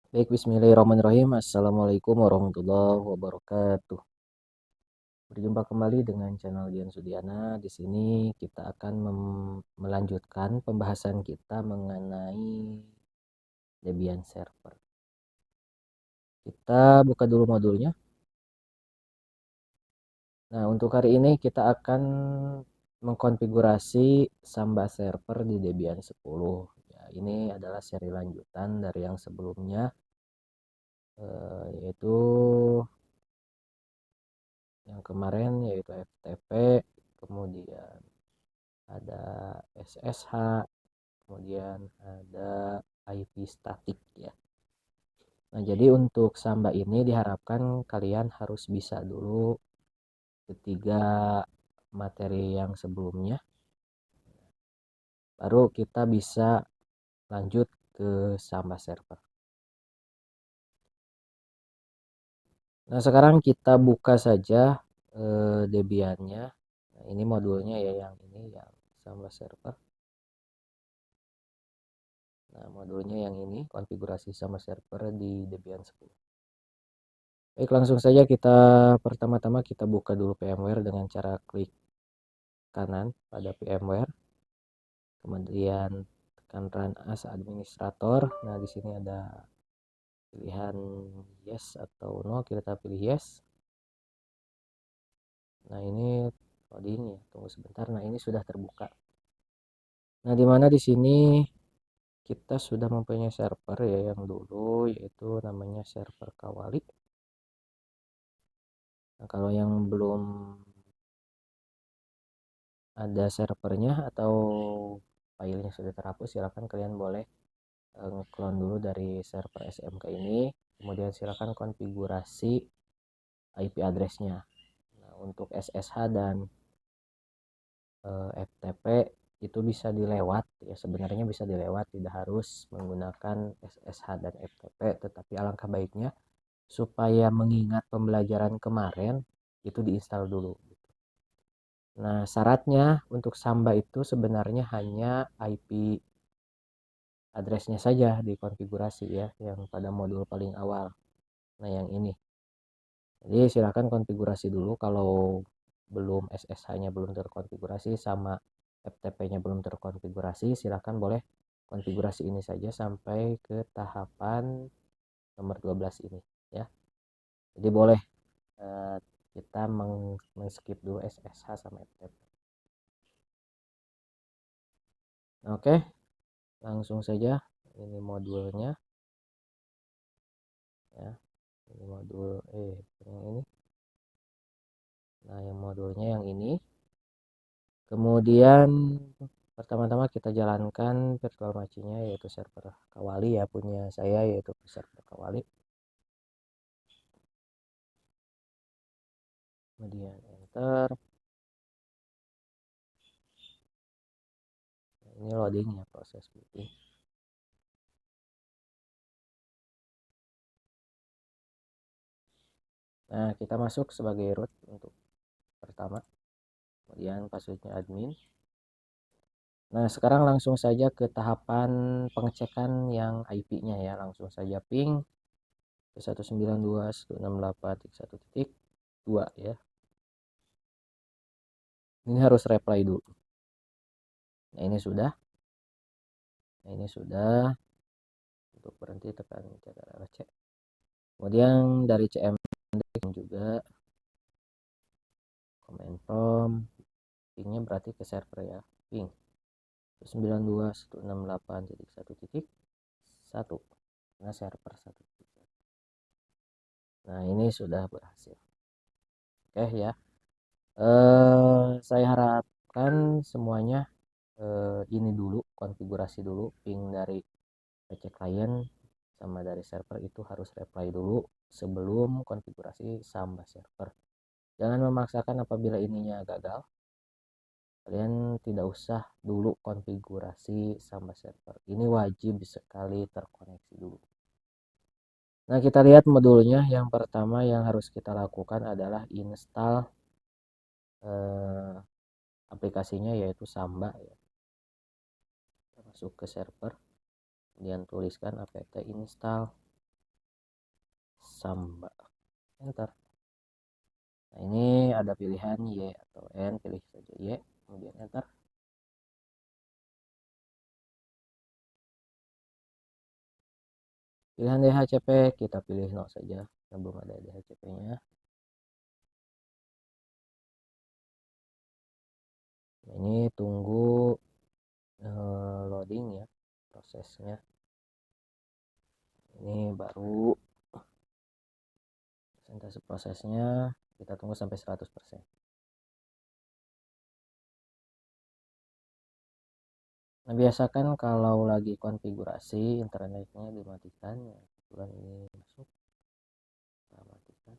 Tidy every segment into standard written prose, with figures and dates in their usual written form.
Baik, bismillahirrahmanirrahim. Assalamualaikum warahmatullahi wabarakatuh. Berjumpa kembali dengan channel Dian Sudiana. Di sini kita akan melanjutkan pembahasan kita mengenai Debian server. Kita buka dulu modulnya. Nah, untuk hari ini kita akan mengkonfigurasi Samba server di Debian 10. Ya, ini adalah seri lanjutan dari yang sebelumnya, yaitu yang kemarin yaitu FTP, kemudian ada SSH, kemudian ada IP statik ya. Nah, jadi untuk Samba ini diharapkan kalian harus bisa dulu ketiga materi yang sebelumnya, baru kita bisa lanjut ke Samba server. Nah, sekarang kita buka saja Debiannya. Nah, ini modulnya ya, yang ini yang Samba server. Nah, modulnya yang ini, konfigurasi Samba server di Debian 10. Baik, langsung saja pertama-tama kita buka dulu VMware dengan cara klik kanan pada VMware. Kemudian tekan Run as administrator. Nah, di sini ada pilihan yes atau no, kita pilih yes. Nah, ini loading ya, tunggu sebentar. Nah, ini sudah terbuka. Nah, di mana di sini kita sudah mempunyai server ya yang dulu, yaitu namanya server Kawali. Nah, kalau yang belum ada servernya atau filenya sudah terhapus, silakan kalian boleh ngeklon dulu dari server SMK ini, kemudian silakan konfigurasi IP address-nya. Nah, untuk SSH dan FTP itu bisa dilewat ya, sebenarnya bisa dilewat, tidak harus menggunakan SSH dan FTP, tetapi alangkah baiknya supaya mengingat pembelajaran kemarin itu diinstal dulu. Nah, syaratnya untuk Samba itu sebenarnya hanya IP address-nya saja dikonfigurasi ya, yang pada modul paling awal. Nah, yang ini. Jadi silakan konfigurasi dulu kalau belum SSH-nya belum terkonfigurasi sama FTP-nya belum terkonfigurasi, silakan boleh konfigurasi ini saja sampai ke tahapan nomor 12 ini ya. Jadi boleh kita skip dulu SSH sama FTP. Oke, langsung saja ini modulnya ya. Ini modul yang ini. Nah, yang modulnya yang ini. Kemudian pertama-tama kita jalankan virtual machine-nya, yaitu server Kawali ya, punya saya yaitu server Kawali. Kemudian enter. Nah, ini loading ya, proses booting. Nah, kita masuk sebagai root untuk pertama. Kemudian passwordnya admin. Nah, sekarang langsung saja ke tahapan pengecekan yang IP-nya ya. Langsung saja ping ke 192.168.1.2 ya. Ini harus reply dulu. Nah, ini sudah. Nah, ini sudah. Untuk berhenti tekan C. Kemudian dari CMD juga command prompt, pingnya berarti ke server ya, ping 192.168.1.1. Nah, server 1. Nah, ini sudah berhasil. Oke ya. Saya harapkan semuanya ini dulu, konfigurasi dulu ping dari PC client sama dari server itu harus reply dulu sebelum konfigurasi Samba server. Jangan memaksakan apabila ininya gagal. Kalian tidak usah dulu konfigurasi Samba server. Ini wajib sekali terkoneksi dulu. Nah, kita lihat modulnya. Yang pertama yang harus kita lakukan adalah install aplikasinya, yaitu Samba ya. Kita masuk ke server, kemudian tuliskan apt install. Samba, enter. Nah, ini ada pilihan Y atau N, pilih saja Y, kemudian enter. Pilihan DHCP kita pilih no saja, yang belum ada DHCP-nya. Nah, ini tunggu loading ya prosesnya. Ini baru presentasi prosesnya, kita tunggu sampai 100%. Nah, biasakan kalau lagi konfigurasi internetnya dimatikan ya. Kebetulan ini masuk, kita matikan.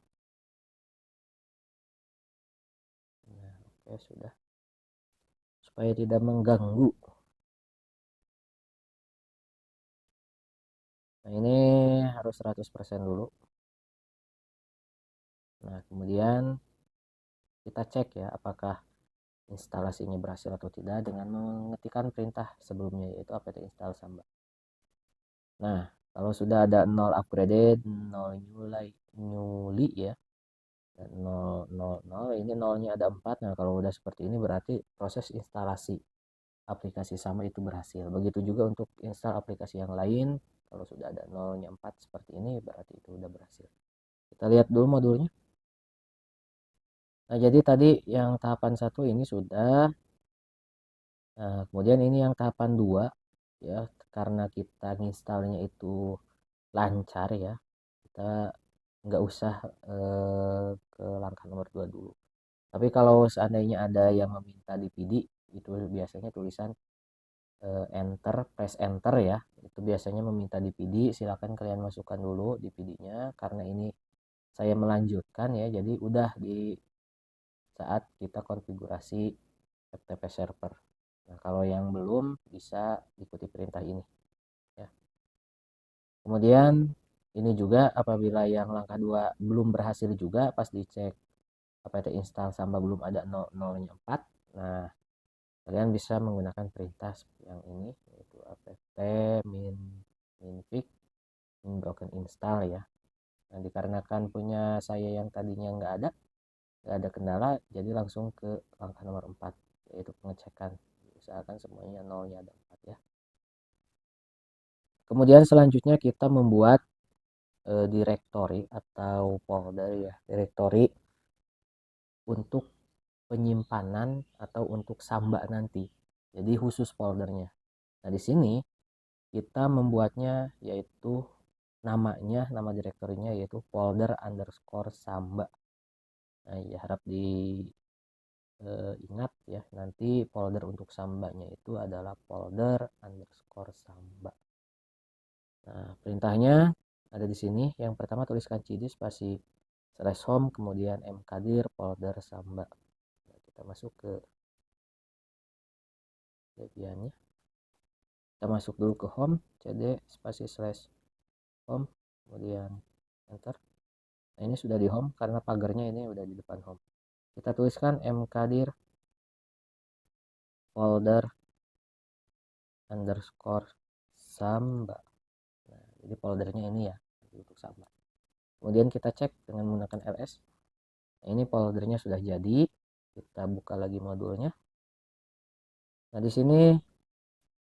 Nah, oke, sudah, supaya tidak mengganggu. Nah, ini harus 100% dulu. Nah, kemudian kita cek ya apakah instalasinya berhasil atau tidak dengan mengetikkan perintah sebelumnya, yaitu apt install samba. Nah, kalau sudah ada 0 upgraded, 0 nyuli ya, dan 0 ini nolnya ada 4. Nah, kalau udah seperti ini berarti proses instalasi aplikasi sama itu berhasil. Begitu juga untuk install aplikasi yang lain, kalau sudah ada nolnya 4 seperti ini berarti itu udah berhasil. Kita lihat dulu modulnya. Nah, jadi tadi yang tahapan 1 ini sudah. Nah, kemudian ini yang tahapan 2 ya, karena kita installnya itu lancar ya, kita nggak usah ke langkah nomor 2 dulu. Tapi kalau seandainya ada yang meminta DPD, itu biasanya tulisan enter, press enter ya, itu biasanya meminta DPD. Silakan kalian masukkan dulu DPD-nya, karena ini saya melanjutkan ya, jadi udah di saat kita konfigurasi FTP server. Nah, kalau yang belum bisa ikuti perintah ini ya. Kemudian ini juga apabila yang langkah 2 belum berhasil juga, pas dicek apt install samba belum ada 0 nya 4. Nah, kalian bisa menggunakan perintah yang ini, yaitu apt minfig broken install ya. Nah, dikarenakan punya saya yang tadinya nggak ada kendala, jadi langsung ke langkah nomor 4, yaitu pengecekan. Usahakan semuanya nolnya ada 4 ya. Kemudian selanjutnya kita membuat directory atau folder ya, directory untuk penyimpanan atau untuk samba nanti. Jadi khusus foldernya. Nah, di sini kita membuatnya yaitu namanya, nama direktorinya yaitu folder underscore samba. Nah, ya harap ingat ya, nanti folder untuk sambanya itu adalah folder underscore samba. Nah, perintahnya ada di sini. Yang pertama tuliskan cd spasi /home, kemudian mkdir folder samba. Nah, kita masuk ke Debiannya. Kita masuk dulu ke home, cd spasi /home, kemudian enter. Nah, ini sudah di home karena pagarnya ini udah di depan home. Kita tuliskan mkdir folder underscore samba. Nah, jadi foldernya ini ya untuk samba. Kemudian kita cek dengan menggunakan ls. Nah, ini foldernya sudah jadi. Kita buka lagi modulnya. Nah, di sini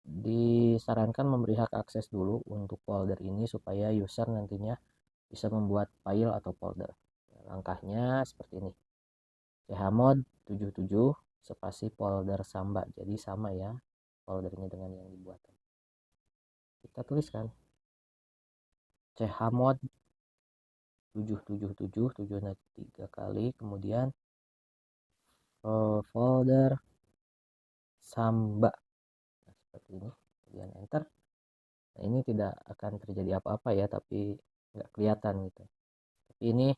disarankan memberi hak akses dulu untuk folder ini supaya user nantinya bisa membuat file atau folder. Nah, langkahnya seperti ini. chmod 77 spasi folder samba. Jadi sama ya foldernya dengan yang dibuat. Kita tuliskan chmod 777, 7 nanti 3 kali, kemudian folder samba. Nah, seperti ini, kemudian enter. Nah, ini tidak akan terjadi apa-apa ya, tapi nggak kelihatan gitu. Tapi ini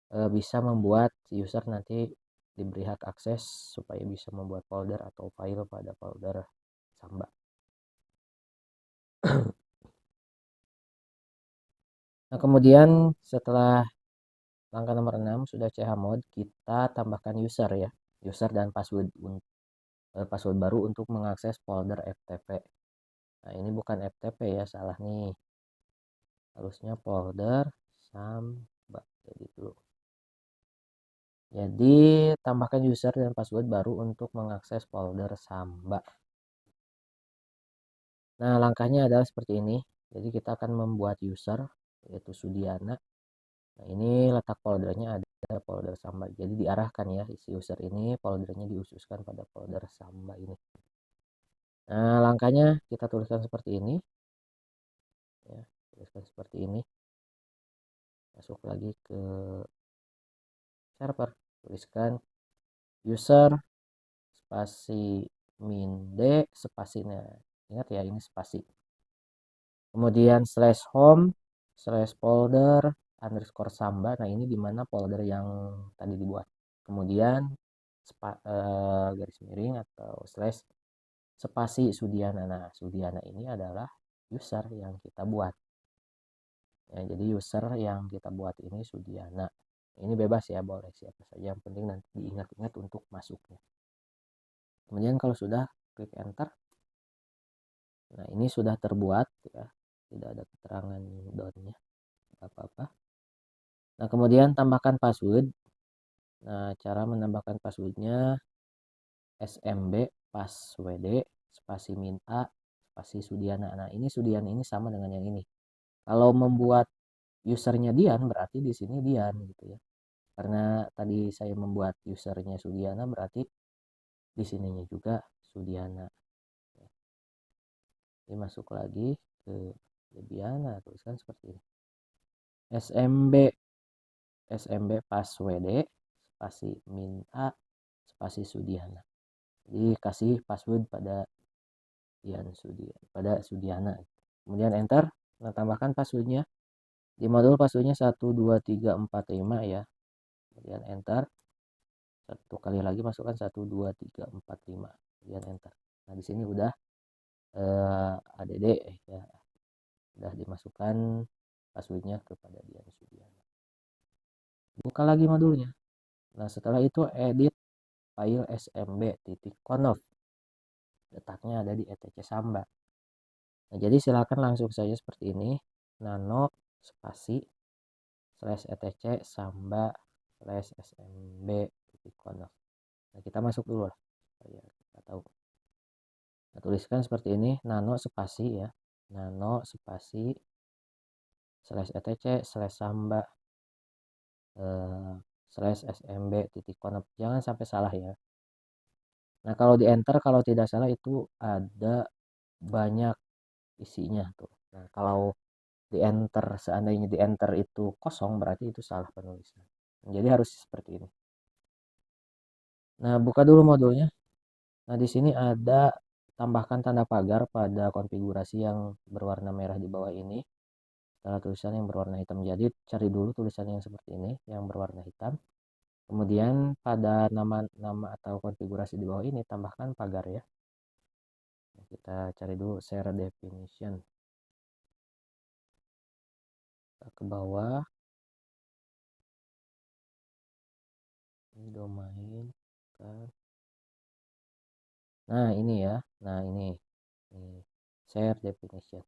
bisa membuat user nanti diberi hak akses supaya bisa membuat folder atau file pada folder samba. Nah, kemudian setelah langkah nomor 6 sudah chmod, kita tambahkan user ya, user dan password baru untuk mengakses folder ftp. Nah, ini bukan ftp ya, salah nih, harusnya folder Samba. Jadi dulu. Jadi tambahkan user dan password baru untuk mengakses folder Samba. Nah, langkahnya adalah seperti ini. Jadi kita akan membuat user yaitu Sudiana. Nah, ini letak foldernya ada folder Samba. Jadi diarahkan ya isi user ini, foldernya diususkan pada folder Samba ini. Nah, langkahnya kita tuliskan seperti ini. Ya, tuliskan seperti ini. Masuk lagi ke server. Tuliskan user spasi min d spasinya. Ingat ya, ini spasi. Kemudian slash home slash folder underscore samba. Nah, ini dimana folder yang tadi dibuat. Kemudian garis miring atau slash spasi Sudiana. Nah, Sudiana ini adalah user yang kita buat ya. Jadi user yang kita buat ini Sudiana. Ini bebas ya, boleh siapa saja, yang penting nanti diingat-ingat untuk masuknya. Kemudian kalau sudah, klik enter. Nah, ini sudah terbuat ya, tidak ada keterangan downnya apa-apa. Nah, kemudian tambahkan password. Nah, cara menambahkan passwordnya smb passwd spasi minta spasi Sudiana. Nah, ini Sudiana ini sama dengan yang ini. Kalau membuat usernya Dian, berarti di sini Dian gitu ya. Karena tadi saya membuat usernya Sudiana, berarti di sininya juga Sudiana. Ini masuk lagi ke Debiana, tuliskan seperti ini. smb passwd spasi minta spasi Sudiana. Jadi kasih password pada Sudiana. Kemudian enter. Nah, tambahkan passwordnya. Di modul passwordnya 12345 ya. Kemudian enter. Satu kali lagi masukkan 12345. Kemudian enter. Nah, di sini udah ADD ya. Udah dimasukkan passwordnya kepada Dian Sudiana. Buka lagi modulnya. Nah, setelah itu edit file smb.conf. Letaknya ada di etc samba. Nah, jadi silakan langsung saja seperti ini. Nano spasi slash etc samba slash smb.conf. Nah, kita masuk dulu lah supaya kita tahu. Nah, tuliskan seperti ini, nano spasi ya. Nano spasi slash etc slash samba slash smb.conf. Jangan sampai salah ya. Nah, kalau di enter, kalau tidak salah itu ada banyak isinya tuh. Nah, kalau di enter, seandainya di enter itu kosong, berarti itu salah penulisan. Jadi harus seperti ini. Nah, buka dulu modulnya. Nah, di sini ada tambahkan tanda pagar pada konfigurasi yang berwarna merah di bawah ini. Setelah tulisan yang berwarna hitam, jadi cari dulu tulisan yang seperti ini yang berwarna hitam. Kemudian pada nama atau konfigurasi di bawah ini tambahkan pagar ya. Kita cari dulu share definition. Kita ke bawah. Ini domain kan. Nah, ini ya. Nah, ini share definition.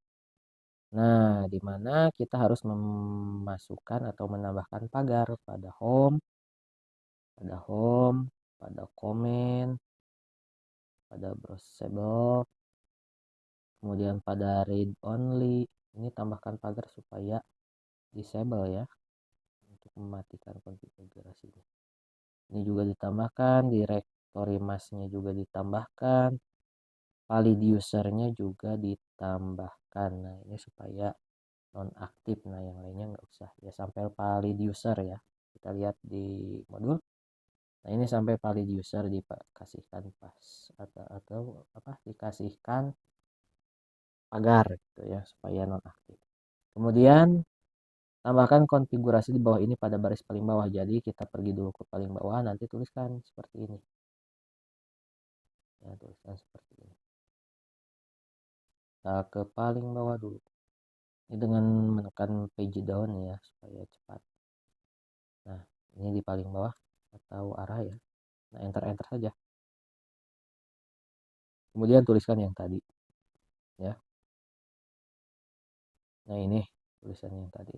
Nah, di mana kita harus memasukkan atau menambahkan pagar pada home, pada komen, pada browsable, kemudian pada read only. Ini tambahkan pagar supaya disable ya, untuk mematikan konfigurasinya. Ini juga ditambahkan, directory masknya juga ditambahkan, valid usernya juga ditambahkan. Nah, ini supaya nonaktif. Nah, yang lainnya nggak usah ya, sampai valid user ya. Kita lihat di modul. Nah, ini sampai valid user dikasihkan pas atau apa, dikasihkan pagar gitu ya supaya nonaktif. Kemudian tambahkan konfigurasi di bawah ini pada baris paling bawah. Jadi kita pergi dulu ke paling bawah, nanti tuliskan seperti ini. Ya, tuliskan seperti ini. Kita ke paling bawah dulu. Ini dengan menekan page down ya supaya cepat. Nah, ini di paling bawah atau arah ya. Nah, enter saja. Kemudian tuliskan yang tadi ya. Nah, ini tulisan yang tadi.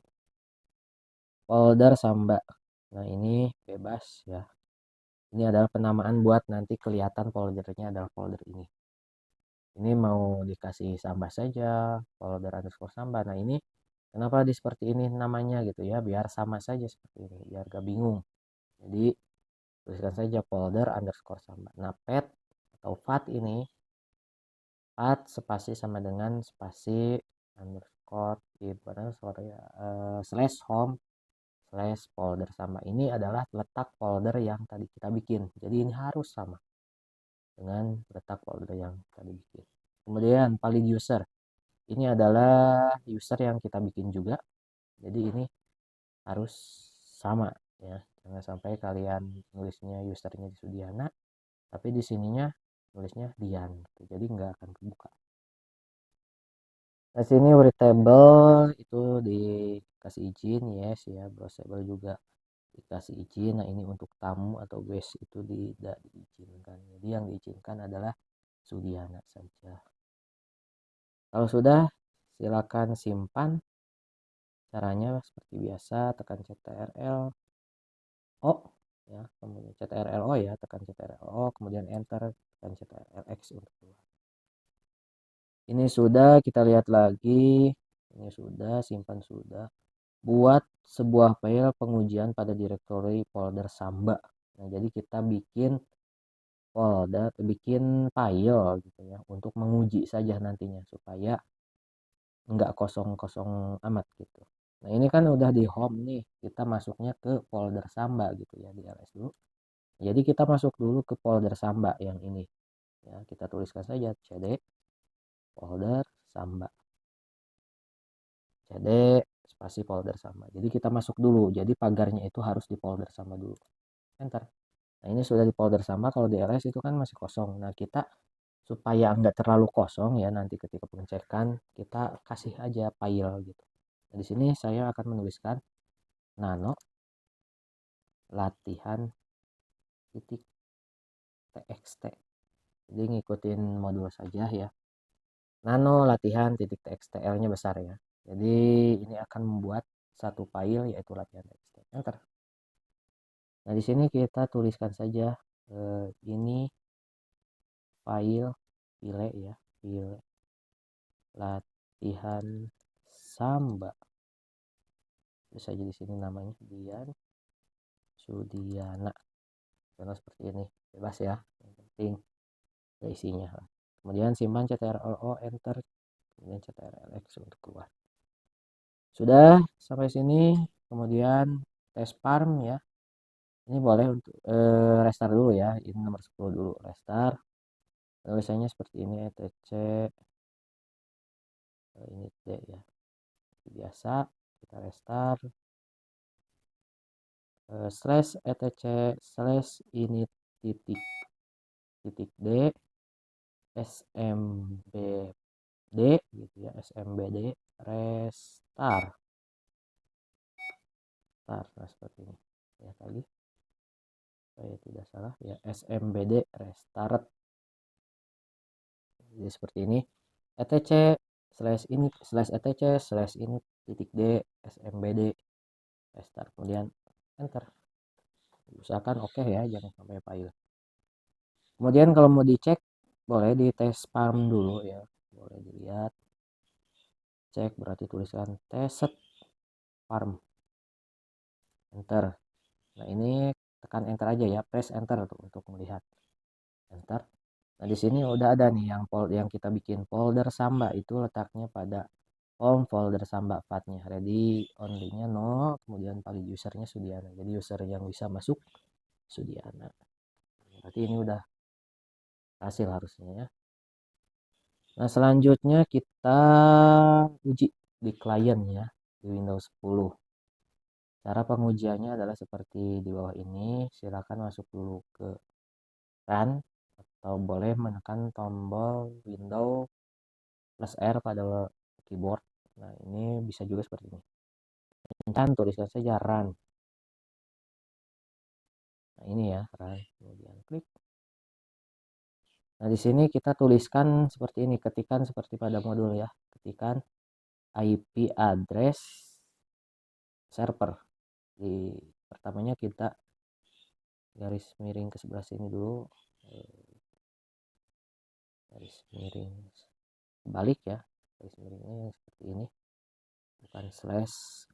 folder Samba. Nah, ini bebas ya. Ini adalah penamaan buat nanti kelihatan foldernya adalah folder ini. Ini mau dikasih Samba saja, folder underscore Samba. Nah, ini kenapa di seperti ini namanya gitu ya, biar sama saja seperti ini, biar gak bingung. Jadi tuliskan saja folder underscore Samba. Nah, path atau path ini, path spasi sama dengan spasi underscore slash home slash folder sama. Ini adalah letak folder yang tadi kita bikin. Jadi ini harus sama dengan letak folder yang tadi bikin. Kemudian valid user. Ini adalah user yang kita bikin juga. Jadi ini harus sama ya. Jangan sampai kalian nulisnya usernya di Sudiana, tapi di sininya nulisnya Dian. Jadi nggak akan kebuka. Nah, sini readable itu dikasih izin, yes ya, browsable juga dikasih izin. Nah, ini untuk tamu atau guest itu tidak diizinkan. Jadi yang diizinkan adalah Sudiana saja. Kalau sudah, silakan simpan. Caranya seperti biasa, tekan CTRL O ya, kemudian CTRL O ya, tekan CTRL O, kemudian enter, tekan CTRL X untuk keluar. Ini sudah, kita lihat lagi. Ini sudah, simpan sudah. Buat sebuah file pengujian pada direktori folder Samba. Nah, jadi kita bikin folder, bikin file gitu ya, untuk menguji saja nantinya supaya nggak kosong-kosong amat gitu. Nah, ini kan udah di home nih, kita masuknya ke folder Samba gitu ya, di ls dulu. Jadi kita masuk dulu ke folder Samba yang ini ya, kita tuliskan saja cd folder Samba, cd spasi folder Samba. Jadi kita masuk dulu, jadi pagarnya itu harus di folder Samba dulu, enter. Nah, ini sudah di folder Samba. Kalau di ls itu kan masih kosong. Nah, kita supaya nggak terlalu kosong ya, nanti ketika pengecekan kita kasih aja file gitu. Nah, di sini saya akan menuliskan nano latihan titik txt. Jadi ngikutin modul saja ya. Nano latihan titik txt, L-nya besar ya. Jadi ini akan membuat satu file yaitu latihan txt. Enter. Nah, di sini kita tuliskan saja ini file ya, file latihan Samba. Bisa saja di sini namanya Dian Sudiana. Contoh seperti ini, bebas ya. Yang penting isinya. Kemudian simpan CTRL-O, enter, kemudian CTRL-X untuk keluar. Sudah sampai sini. Kemudian tes farm ya. Ini boleh untuk restart dulu ya. Ini nomor 10 dulu, restart. Tulisannya seperti ini, etc. Ini D ya. Biasa kita restart. Slash etc slash ini titik D SMBD gitu ya, SMBD restart. Nah, seperti ini. Lihat lagi. Saya tidak salah ya, SMBD restart. Jadi seperti ini. etc slash ini slash etc slash ini titik D SMBD restart. Kemudian enter. Usahakan oke ya, jangan sampai file. Kemudian kalau mau dicek boleh di tes farm dulu ya, boleh dilihat, cek, berarti tuliskan test farm, enter. Nah, ini tekan enter aja ya, press enter untuk melihat, enter. Nah, di sini udah ada nih yang kita bikin folder Samba, itu letaknya pada home folder Samba, pathnya ready only-nya no, kemudian valid usernya Sudiana. Jadi user yang bisa masuk Sudiana. Berarti ini udah hasil harusnya ya. Nah, selanjutnya kita uji di klien ya, di Windows 10. Cara pengujiannya adalah seperti di bawah ini. Silakan masuk dulu ke Run atau boleh menekan tombol Windows plus R pada keyboard. Nah, ini bisa juga seperti ini. Dan tuliskan saja Run. Nah, ini ya, Run. Kemudian klik. Nah, di sini kita tuliskan seperti ini, ketikan seperti pada modul ya. Ketikan IP address server. Di pertamanya kita garis miring ke sebelah sini dulu, garis miring balik ya, garis miringnya yang seperti ini, bukan slash.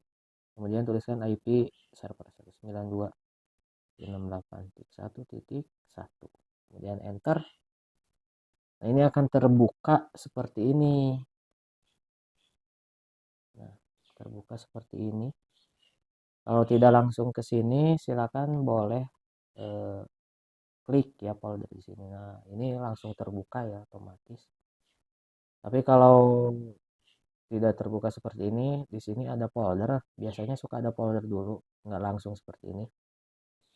Kemudian tuliskan IP server 192.168.1.1, kemudian enter. Nah, ini akan terbuka seperti ini. Nah, terbuka seperti ini. Kalau tidak langsung ke sini, silakan boleh klik ya folder di sini. Nah, ini langsung terbuka ya otomatis. Tapi kalau tidak terbuka seperti ini, di sini ada folder. Biasanya suka ada folder dulu, nggak langsung seperti ini.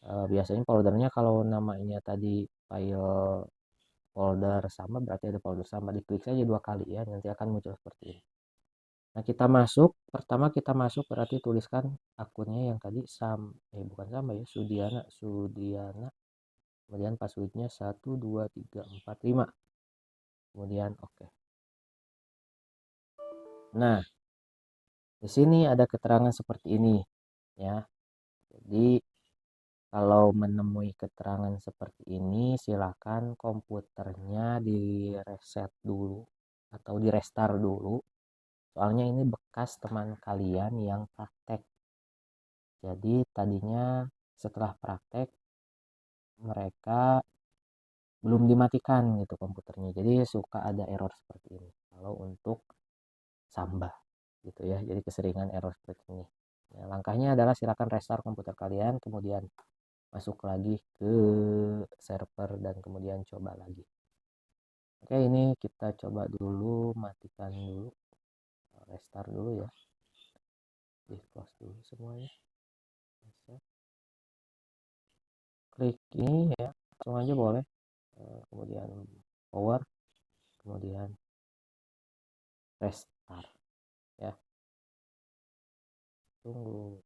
Biasanya foldernya kalau namanya tadi file folder sama, berarti ada folder sama. Diklik saja 2 kali ya, nanti akan muncul seperti ini. Nah, kita masuk. Pertama kita masuk berarti tuliskan akunnya yang tadi bukan sama ya, Sudiana. Kemudian passwordnya 12345. Kemudian oke. Nah, di sini ada keterangan seperti ini ya. Jadi kalau menemui keterangan seperti ini, silakan komputernya di reset dulu atau di restart dulu. Soalnya ini bekas teman kalian yang praktek. Jadi tadinya setelah praktek mereka belum dimatikan gitu komputernya. Jadi suka ada error seperti ini. Kalau untuk Samba gitu ya. Jadi keseringan error seperti ini. Ya, langkahnya adalah silakan restart komputer kalian, kemudian masuk lagi ke server dan kemudian coba lagi. Oke, ini kita coba dulu, matikan dulu, restart dulu ya. Di close dulu semuanya. Klik ini ya, langsung aja boleh. Kemudian power, kemudian restart ya. Tunggu.